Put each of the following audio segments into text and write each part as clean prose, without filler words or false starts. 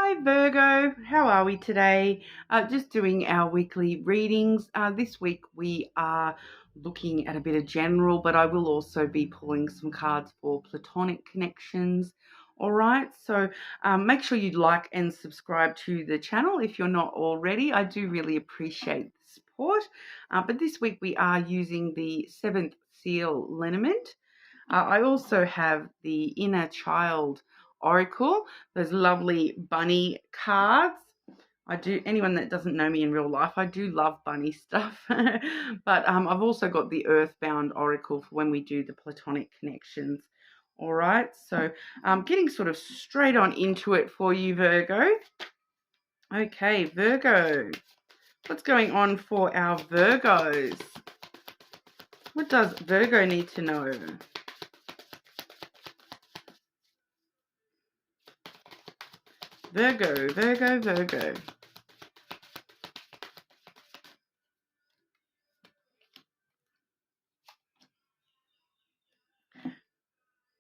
Hi Virgo, how are we today? Just doing our weekly readings. This week we are looking at a bit of general, but I will also be pulling some cards for platonic connections. All right, so make sure you like and subscribe to the channel if you're not already. I do really appreciate the support. But this week we are using the 7th seal lenormand. I also have the inner child oracle, those lovely bunny cards. Anyone that doesn't know me in real life, I do love bunny stuff. But I've also got the earthbound oracle for when we do the platonic connections. All right, so getting sort of straight on into it for you, Virgo. Okay, Virgo, what's going on for our Virgos? What does Virgo need to know? Virgo, Virgo, Virgo.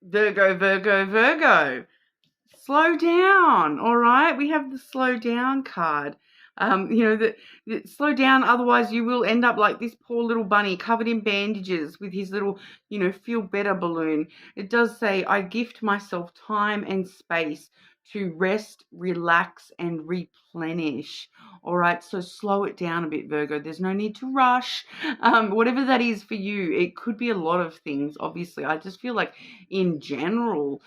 Virgo, Virgo, Virgo. Slow down. All right. We have the slow down card. That slow down. Otherwise, you will end up like this poor little bunny covered in bandages with his little, feel better balloon. It does say, I gift myself time and space to rest, relax, and replenish. All right. So slow it down a bit, Virgo. There's no need to rush. Whatever that is for you, it could be a lot of things. Obviously, I just feel like in general,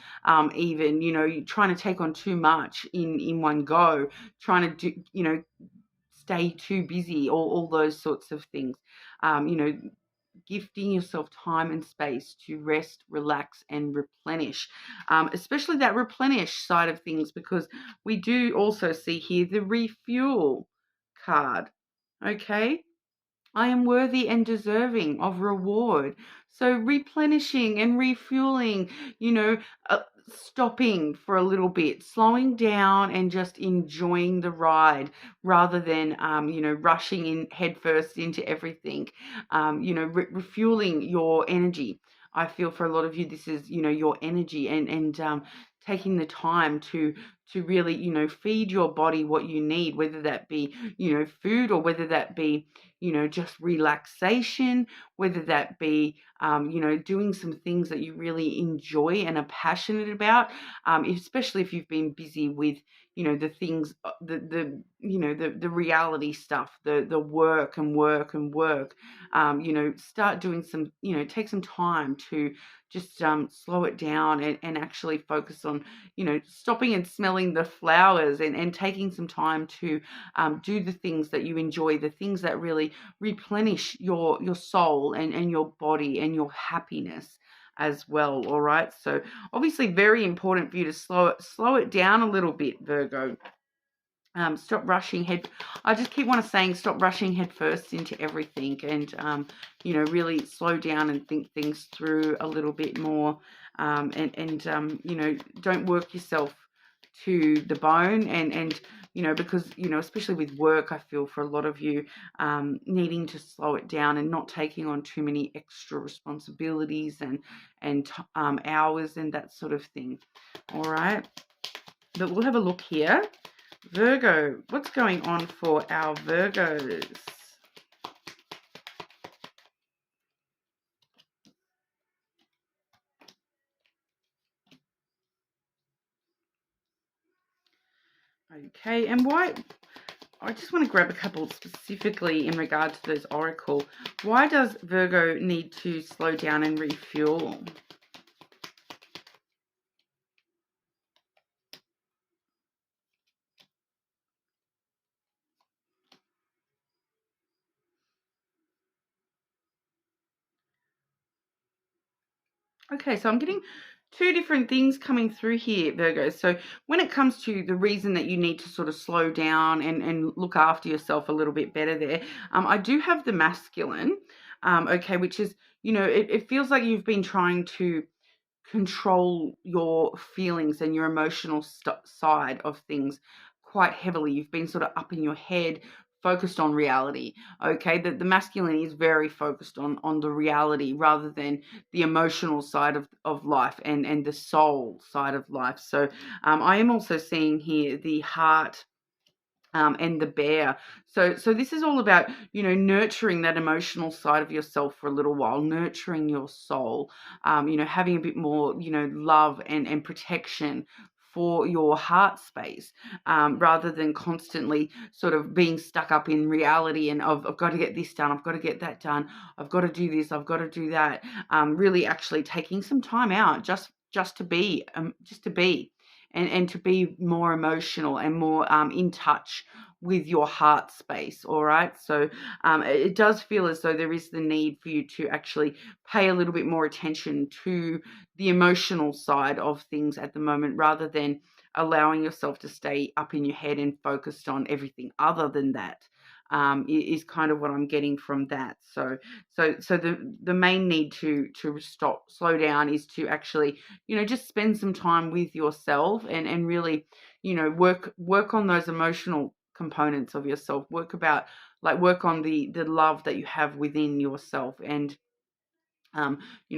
even, you're trying to take on too much in one go, trying to do, stay too busy, all those sorts of things. Gifting yourself time and space to rest, relax, and replenish, especially that replenish side of things, because we do also see here the refuel card. Okay. I am worthy and deserving of reward. So replenishing and refueling, uh, stopping for a little bit, slowing down and just enjoying the ride rather than, rushing in headfirst into everything, refueling your energy. I feel for a lot of you, this is, your energy and taking the time to really, feed your body what you need, whether that be, food, or whether that be, just relaxation, whether that be, doing some things that you really enjoy and are passionate about, especially if you've been busy with, the things, the reality stuff, the work and work and work. Start doing some, take some time to just slow it down and actually focus on, stopping and smelling the flowers and taking some time to do the things that you enjoy, the things that really replenish your soul and your body and your happiness as well. All right, so obviously very important for you to slow it down a little bit, Virgo. Stop rushing head. I just keep saying stop rushing head first into everything, and really slow down and think things through a little bit more, and don't work yourself to the bone, and because especially with work, I feel for a lot of you, needing to slow it down and not taking on too many extra responsibilities and hours and that sort of thing. All right, but we'll have a look here. Virgo, what's going on for our Virgos? Okay, and why? I just want to grab a couple specifically in regard to those oracle. Why does Virgo need to slow down and refuel? Okay, so I'm getting two different things coming through here, Virgo. So when it comes to the reason that you need to sort of slow down and look after yourself a little bit better there, I do have the masculine, okay, which is, it feels like you've been trying to control your feelings and your emotional side of things quite heavily. You've been sort of up in your head, focused on reality. Okay, the masculine is very focused on the reality rather than the emotional side of life and the soul side of life. So I am also seeing here the heart and the bear. So this is all about, nurturing that emotional side of yourself for a little while, nurturing your soul, having a bit more, love and protection for your heart space, rather than constantly sort of being stuck up in reality and I've got to get this done, I've got to get that done, I've got to do this, I've got to do that. Really actually taking some time out just to be, and to be more emotional and more in touch with your heart space. All right. So it does feel as though there is the need for you to actually pay a little bit more attention to the emotional side of things at the moment, rather than allowing yourself to stay up in your head and focused on everything other than that. Is kind of what I'm getting from that. So the main need to slow down is to actually, just spend some time with yourself and really, work on those emotional components of yourself. Work on the love that you have within yourself, and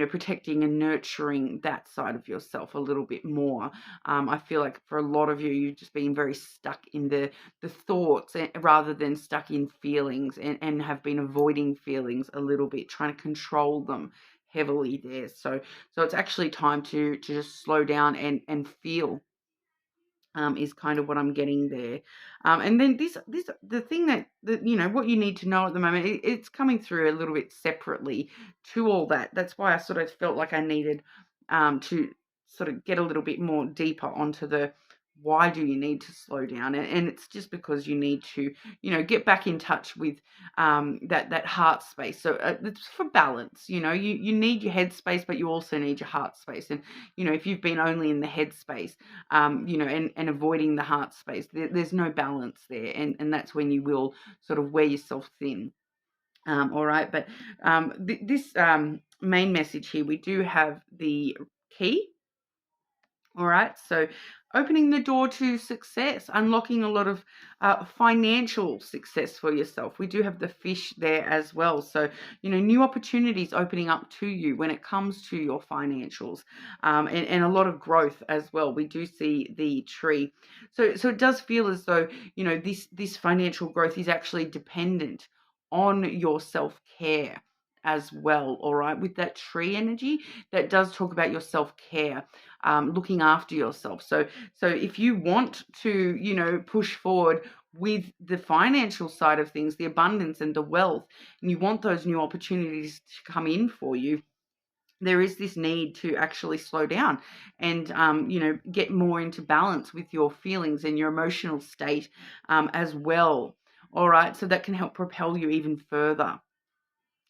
protecting and nurturing that side of yourself a little bit more. I feel like for a lot of you, you've just been very stuck in the thoughts rather than stuck in feelings, and have been avoiding feelings a little bit, trying to control them heavily there. So it's actually time to just slow down and feel. Is kind of what I'm getting there. And then the thing that what you need to know at the moment, it's coming through a little bit separately to all that. That's why I sort of felt like I needed to sort of get a little bit more deeper onto the why do you need to slow down, and it's just because you need to get back in touch with that heart space. So it's for balance. You need your head space, but you also need your heart space. And if you've been only in the head space, and avoiding the heart space, there's no balance there, and that's when you will sort of wear yourself thin. All right, but this main message here, we do have the key. All right, so opening the door to success, unlocking a lot of financial success for yourself. We do have the fish there as well. So, new opportunities opening up to you when it comes to your financials, and a lot of growth as well. We do see the tree. So it does feel as though, this financial growth is actually dependent on your self-care as well. All right, with that tree energy, that does talk about your self-care, looking after yourself. So if you want to, push forward with the financial side of things, the abundance and the wealth, and you want those new opportunities to come in for you, there is this need to actually slow down and, get more into balance with your feelings and your emotional state as well. All right, so that can help propel you even further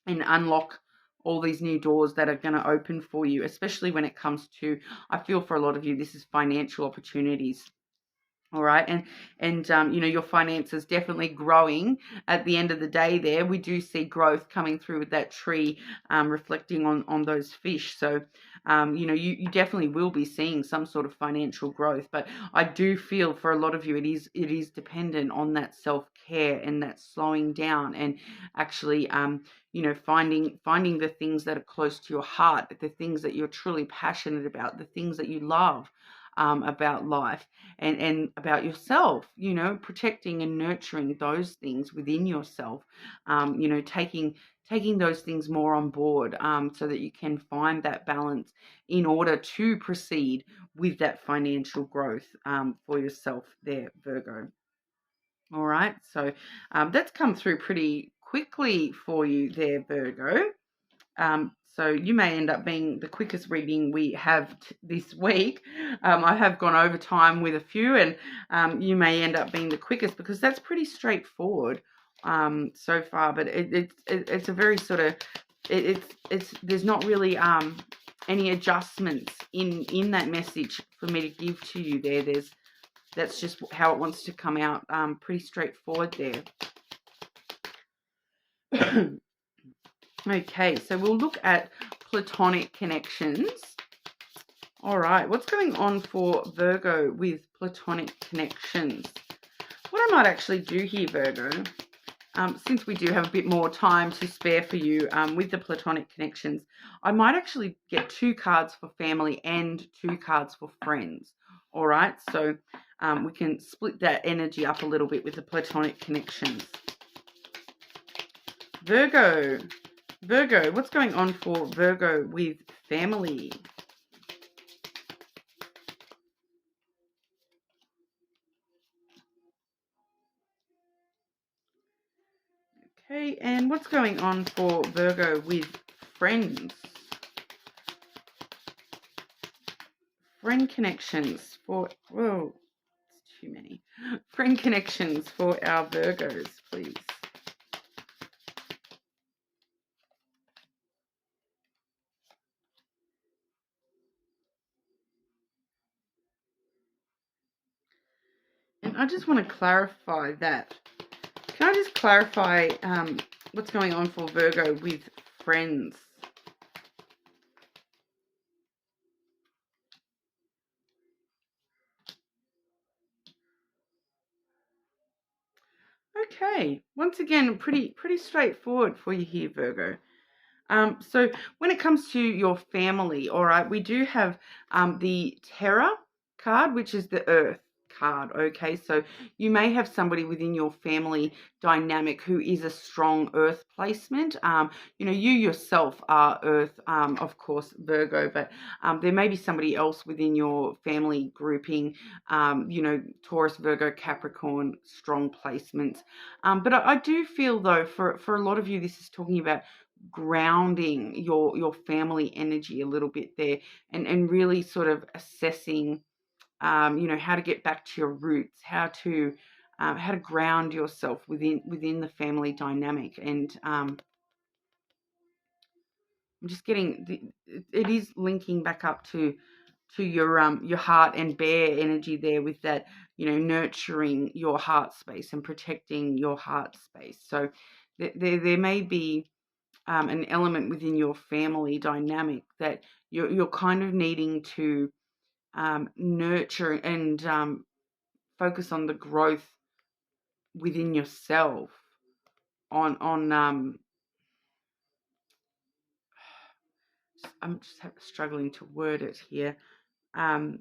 and unlock all these new doors that are going to open for you, especially when it comes to, I feel for a lot of you, this is financial opportunities. All right. And your finances definitely growing at the end of the day there. We do see growth coming through with that tree, reflecting on those fish. So, you definitely will be seeing some sort of financial growth. But I do feel for a lot of you, it is dependent on that self-care and that slowing down and actually, finding the things that are close to your heart, the things that you're truly passionate about, the things that you love. About life and about yourself, protecting and nurturing those things within yourself, taking those things more on board, so that you can find that balance in order to proceed with that financial growth for yourself there, Virgo. All right, so that's come through pretty quickly for you there, Virgo. So you may end up being the quickest reading we have this week. I have gone over time with a few, and you may end up being the quickest because that's pretty straightforward so far. But it's a very sort of it's there's not really any adjustments in that message for me to give to you there. That's just how it wants to come out. Pretty straightforward there. Okay, so we'll look at platonic connections. All right, what's going on for Virgo with platonic connections? What I might actually do here, Virgo, since we do have a bit more time to spare for you with the platonic connections, I might actually get 2 cards for family and 2 cards for friends. All right, so we can split that energy up a little bit with the platonic connections. Virgo, what's going on for Virgo with family? Okay, and what's going on for Virgo with friends? Friend connections for, whoa, it's too many. Friend connections for our Virgos, please. And I just want to clarify that. Can I just clarify what's going on for Virgo with friends? Okay, once again, pretty straightforward for you here, Virgo. So when it comes to your family, all right, we do have the Terror card, which is the Earth card. Okay, so you may have somebody within your family dynamic who is a strong Earth placement. You know, you yourself are Earth, of course, Virgo, but there may be somebody else within your family grouping. You know, Taurus, Virgo, Capricorn, strong placements. But I do feel though, for a lot of you, this is talking about grounding your family energy a little bit there, and really sort of assessing you know, how to get back to your roots, how to ground yourself within the family dynamic. And I'm just getting it is linking back up to your heart and bear energy there, with that, you know, nurturing your heart space and protecting your heart space. So there may be an element within your family dynamic that you're kind of needing to nurture and focus on the growth within yourself. On I'm just struggling to word it here. Um,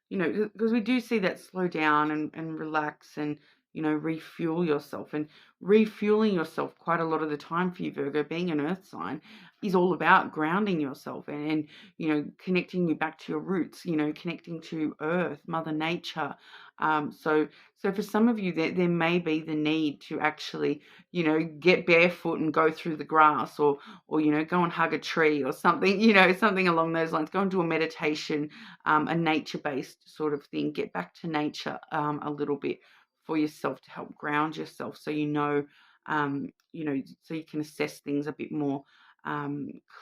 you know, because we do see that slow down and relax and, you know, refuel yourself. And refueling yourself quite a lot of the time for you, Virgo, being an earth sign, is all about grounding yourself and you know, connecting you back to your roots, you know, connecting to earth, mother nature. So for some of you, there may be the need to actually, you know, get barefoot and go through the grass, or you know, go and hug a tree or something, you know, something along those lines. Go and do a meditation, a nature-based sort of thing. Get back to nature a little bit for yourself to help ground yourself, so you know, so you can assess things a bit more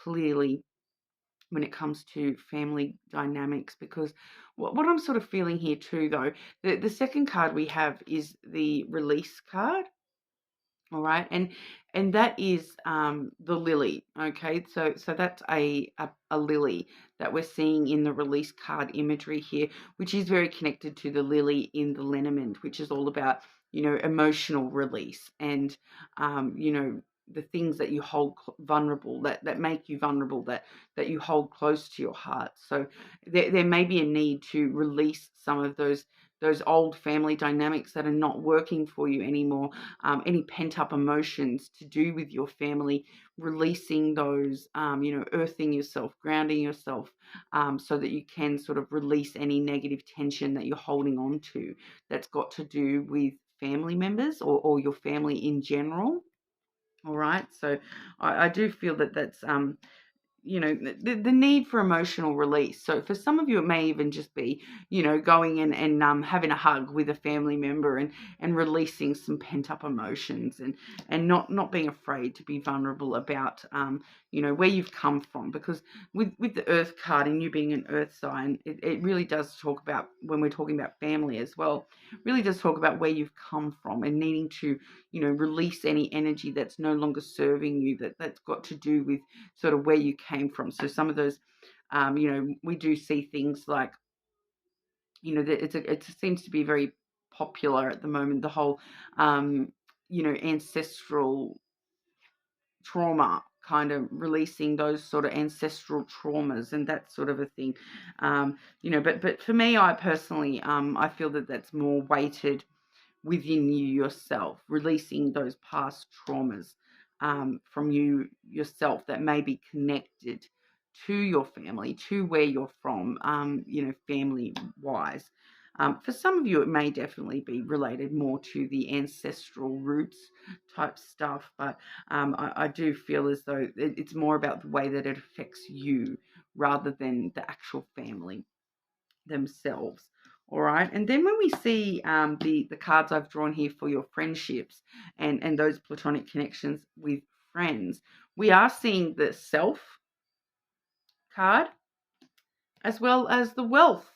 clearly when it comes to family dynamics. Because what I'm sort of feeling here too, though, the second card we have is the release card. All right, and that is the lily. Okay, so that's a lily that we're seeing in the release card imagery here, which is very connected to the lily in the lenormand, which is all about, you know, emotional release and you know, the things that you hold vulnerable, that make you vulnerable, that you hold close to your heart. So there may be a need to release some of those old family dynamics that are not working for you anymore, any pent up emotions to do with your family, releasing those, you know, earthing yourself, grounding yourself, so that you can sort of release any negative tension that you're holding on to that's got to do with family members, or your family in general. All right. So I do feel that that's you know, the need for emotional release. So for some of you, it may even just be, you know, going in and having a hug with a family member, and releasing some pent up emotions, and not being afraid to be vulnerable about you know, where you've come from. Because with the earth card and you being an earth sign, it really does talk about, when we're talking about family as well, really does talk about where you've come from, and needing to, you know, release any energy that's no longer serving you, that's got to do with sort of where you came from. So some of those, you know, we do see things like, you know, it seems to be very popular at the moment, the whole, ancestral trauma, kind of releasing those sort of ancestral traumas and that sort of a thing. But for me, I personally, I feel that that's more weighted within you yourself, releasing those past traumas from you yourself that may be connected to your family, to where you're from, family wise. For some of you, it may definitely be related more to the ancestral roots type stuff, but I do feel as though it's more about the way that it affects you rather than the actual family themselves. All right. And then when we see the cards I've drawn here for your friendships and those platonic connections with friends, we are seeing the self card as well as the wealth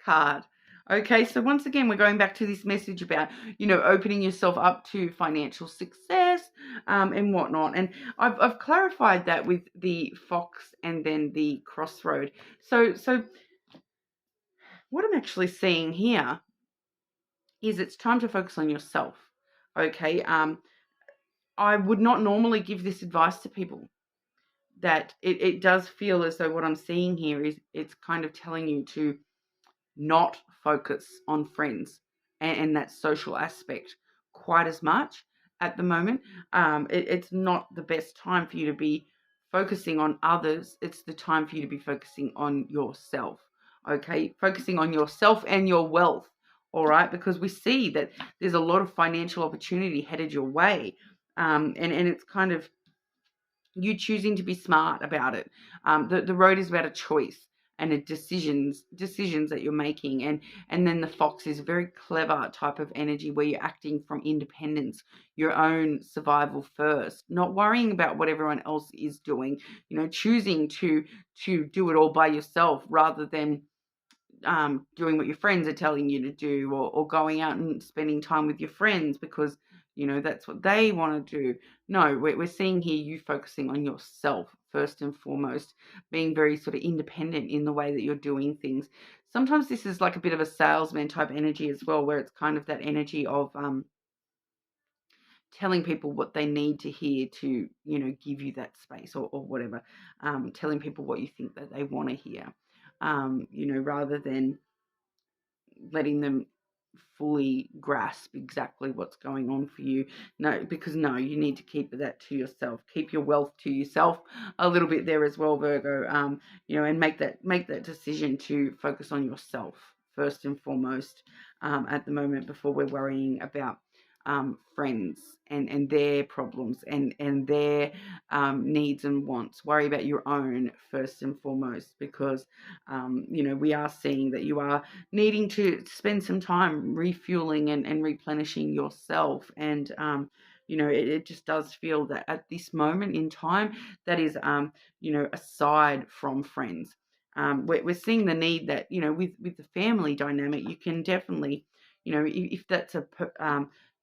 card. Okay, so once again, we're going back to this message about, opening yourself up to financial success and whatnot. And I've clarified that with the fox and then the crossroad. So what I'm actually seeing here is it's time to focus on yourself. Okay, I would not normally give this advice to people. That it does feel as though what I'm seeing here is it's kind of telling you to not focus on friends and that social aspect quite as much at the moment. It's not the best time for you to be focusing on others. It's the time for you to be focusing on yourself. Okay, focusing on yourself and your wealth. All right, because we see that there's a lot of financial opportunity headed your way, and it's kind of you choosing to be smart about it. The road is about a choice and a decisions that you're making, and then the fox is a very clever type of energy where you're acting from independence, your own survival first, not worrying about what everyone else is doing, choosing to do it all by yourself rather than doing what your friends are telling you to do, or going out and spending time with your friends because that's what they want to do. No, we're seeing here you focusing on yourself first and foremost, being very sort of independent in the way that you're doing things. Sometimes this is like a bit of a salesman type energy as well, where it's kind of that energy of telling people what they need to hear to give you that space or whatever, telling people what you think that they want to hear, rather than letting them fully grasp exactly what's going on for you. No, because you need to keep that to yourself. Keep your wealth to yourself a little bit there as well, Virgo. And make that decision to focus on yourself first and foremost at the moment before we're worrying about friends and their problems and their needs and wants. Worry about your own first and foremost, because we are seeing that you are needing to spend some time refueling and replenishing yourself. And it just does feel that at this moment in time, that is aside from friends, we're seeing the need that with the family dynamic, you can definitely if that's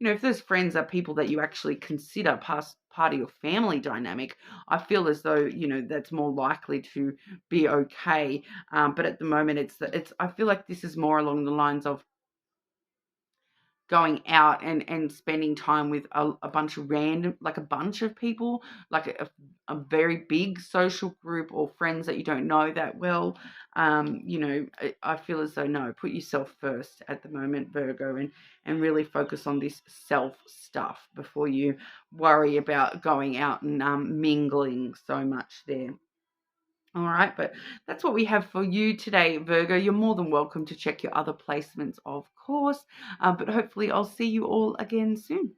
if those friends are people that you actually consider part of your family dynamic, I feel as though that's more likely to be okay. But at the moment, I feel like this is more along the lines of going out and spending time with a bunch of random, like a bunch of people, like a very big social group or friends that you don't know that well. I feel as though, no, put yourself first at the moment, Virgo, and really focus on this self stuff before you worry about going out and mingling so much there. All right, but that's what we have for you today, Virgo. You're more than welcome to check your other placements, of course, but hopefully I'll see you all again soon.